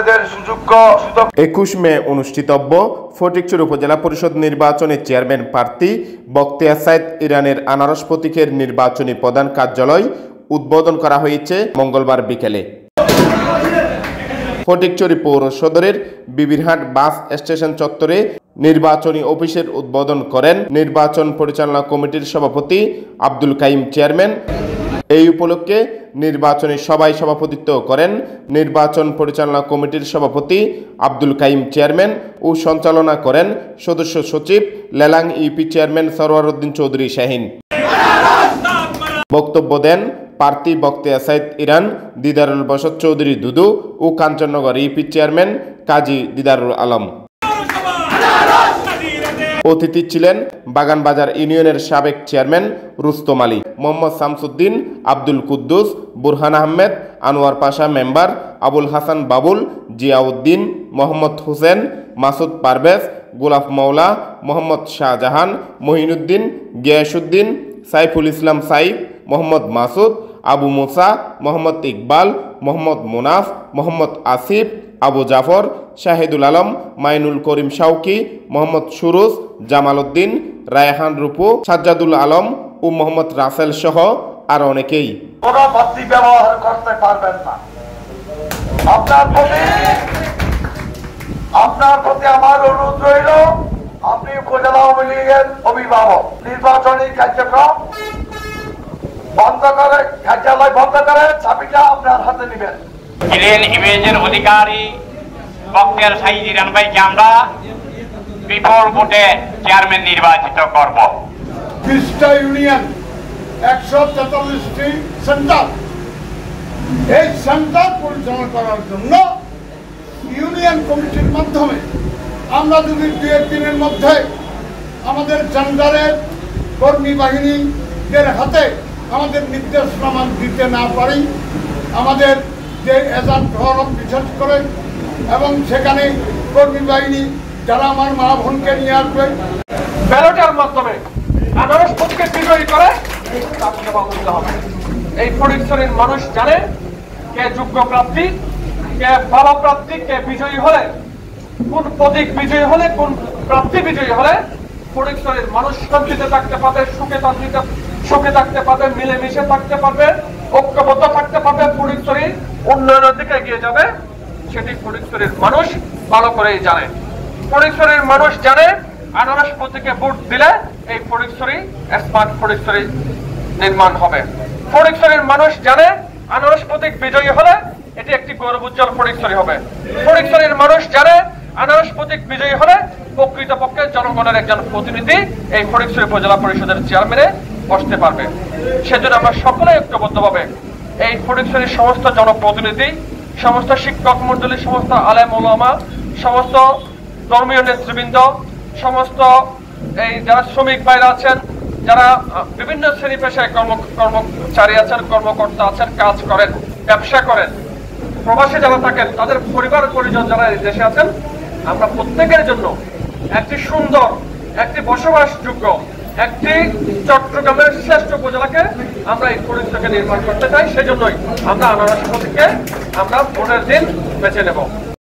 নিজেদের সুযোগ্য 21 মে অনুষ্ঠিতব্য ফটিকছড়ি উপজেলা পরিষদ নির্বাচনে চেয়ারম্যান প্রার্থী বখতিয়ার সাইদ ইরানের আনারস প্রতীকের নির্বাচনী প্রধান কার্যালয় উদ্বোধন করা হয়েছে মঙ্গলবার বিকেলে। ফটিকছড়ি পৌর সদরের বিবিরহাট বাস স্টেশন চত্বরে নির্বাচনী অফিসের উদ্বোধন করেন নির্বাচন পরিচালনা কমিটির সভাপতি আব্দুল কাইম চেয়ারম্যান। এই উপলক্ষে নির্বাচনী সভায় সভাপতিত্ব করেন নির্বাচন পরিচালনা কমিটির সভাপতি আব্দুল কাইম চেয়ারম্যান ও সঞ্চালনা করেন সদস্য সচিব লেলাং ইউপি চেয়ারম্যান সরওয়ার উদ্দিন চৌধুরী শাহিন। বক্তব্য দেন প্রার্থী বখতিয়ার সাইদ ইরান, দিদারুল বসত চৌধুরী দুদু ও কাঞ্চননগর ইউপি চেয়ারম্যান কাজী দিদারুল আলম। অতিথি ছিলেন বাগানবাজার ইউনিয়নের সাবেক চেয়ারম্যান রুস্তম আলী, মোহাম্মদ শামসুদ্দিন, আব্দুল কুদ্দুস, বুরহান আহমেদ, আনোয়ার পাশা মেম্বার, আবুল হাসান বাবুল, জিয়াউদ্দিন, মোহাম্মদ হোসেন, মাসুদ পারভেজ, গোলাপ মৌলা, মোহাম্মদ শাহজাহান, মহিনুদ্দিন, গিয়াসুদ্দিন, সাইফুল ইসলাম সাইফ, মোহাম্মদ মাসুদ, আবু মুসা, মোহাম্মদ ইকবাল, মোহাম্মদ মুনাফ, মোহাম্মদ আসিফ, আবু জাফর, শাহিদুল আলম, মাইনুল করিম শাওকি, মোহাম্মদ সুরুজ, জামাল উদ্দিন, রায়হান রূপু, সাজ্জাদুল আলম ও মোহাম্মদ রাসেল সহ আর অনেকেই। কোনো পদ্ধতি ব্যবহার করতে পারবেন না। আপনার প্রতি আমার অনুরোধ রইল, আপনি উপজেলা আওয়ামী লীগের অভিভাবক, নির্বাচনী কার্যক্রম বন্ধ করে, কার্যালয় বন্ধ করে চাবিটা আপনার হাতে নেবেন। গ্রিন ইমেজের অধিকারী বখতিয়ার সাইদ ইরান ভাইকে আমরা বিপুল ভোটে চেয়ারম্যান নির্বাচিত করব। 20টা ইউনিয়ন, 143টি সেন্টার, এই সেন্টার পরিচালনা করার জন্য ইউনিয়ন কমিটির মাধ্যমে আমরা যদি 2 দিনের মধ্যে আমাদের সেন্টারের কর্মী বাহিনীদের হাতে আমাদের নির্দেশনামা দিতে না পারি, আমাদের যে এজেন্ট হরম বিশেষ করে এবং সেখানে কর্মী বাহিনী যারা আমার মা বোনকে নিয়ে আসবে, ব্যালটের মাধ্যমে আনারস প্রতীকে বিজয়ী করে হবে। এই ফটিকছড়ির মানুষ জানে কে যোগ্য প্রার্থী, কে ভালো প্রার্থী, কে বিজয়ী হলে, কোন প্রতীক বিজয়ী হলে, কোন প্রার্থী বিজয়ী হলে ফটিকছড়ির মানুষ শান্তিতে থাকতে পারবে, সুখে থাকতে পারবে, মিলেমিশে থাকতে পারবে, ঐক্যবদ্ধ থাকতে পারবে, ফটিকছড়ি উন্নয়নের দিকে এগিয়ে যাবে, সেটি ফটিকছড়ির মানুষ ভালো করেই জানে। ফটিকছড়ির মানুষ জানে আনারস প্রতীকে ভোট দিলে এই ফটিকছড়ি স্মার্ট ফটিকছড়ি নির্মাণ হবে। ফটিকছড়ির মানুষ জানে আনারস প্রতীক বিজয়ী হলে এটি একটি গৌরবোজ্জ্বল ফটিকছড়ি হবে। ফটিকছড়ির মানুষ জানে আনারস প্রতীক বিজয়ী হলে প্রকৃতপক্ষে জনগণের একজন প্রতিনিধি এই ফটিকছড়ি উপজেলা পরিষদের চেয়ারম্যানে বসতে পারবে। সেজন্য আমরা সকলে ঐক্যবদ্ধভাবে এই ফটিকছড়ির সমস্ত জনপ্রতিনিধি, সমস্ত শিক্ষক মন্ডলী, সমস্ত আলেম ওলামা, সমস্ত ধর্মীয় নেতৃবৃন্দ, সমস্ত এই যারা শ্রমিক ভাইরা আছেন, যারা বিভিন্ন শ্রেণী পেশায় কর্মচারী আছেন, কর্মকর্তা আছেন, কাজ করেন, ব্যবসা করেন, প্রবাসী যারা থাকেন, তাদের পরিবার পরিজন যারা এই দেশে আছেন, আমরা প্রত্যেকের জন্য একটি সুন্দর, একটি বসবাসযোগ্য, একটি চট্টগ্রামের শ্রেষ্ঠ উপজেলাকে আমরা এই ফটিকছড়িকে নির্মাণ করতে চাই। সেজন্যই আমরা আনারস প্রতীককে আমরা ভোটের দিন বেছে নেব।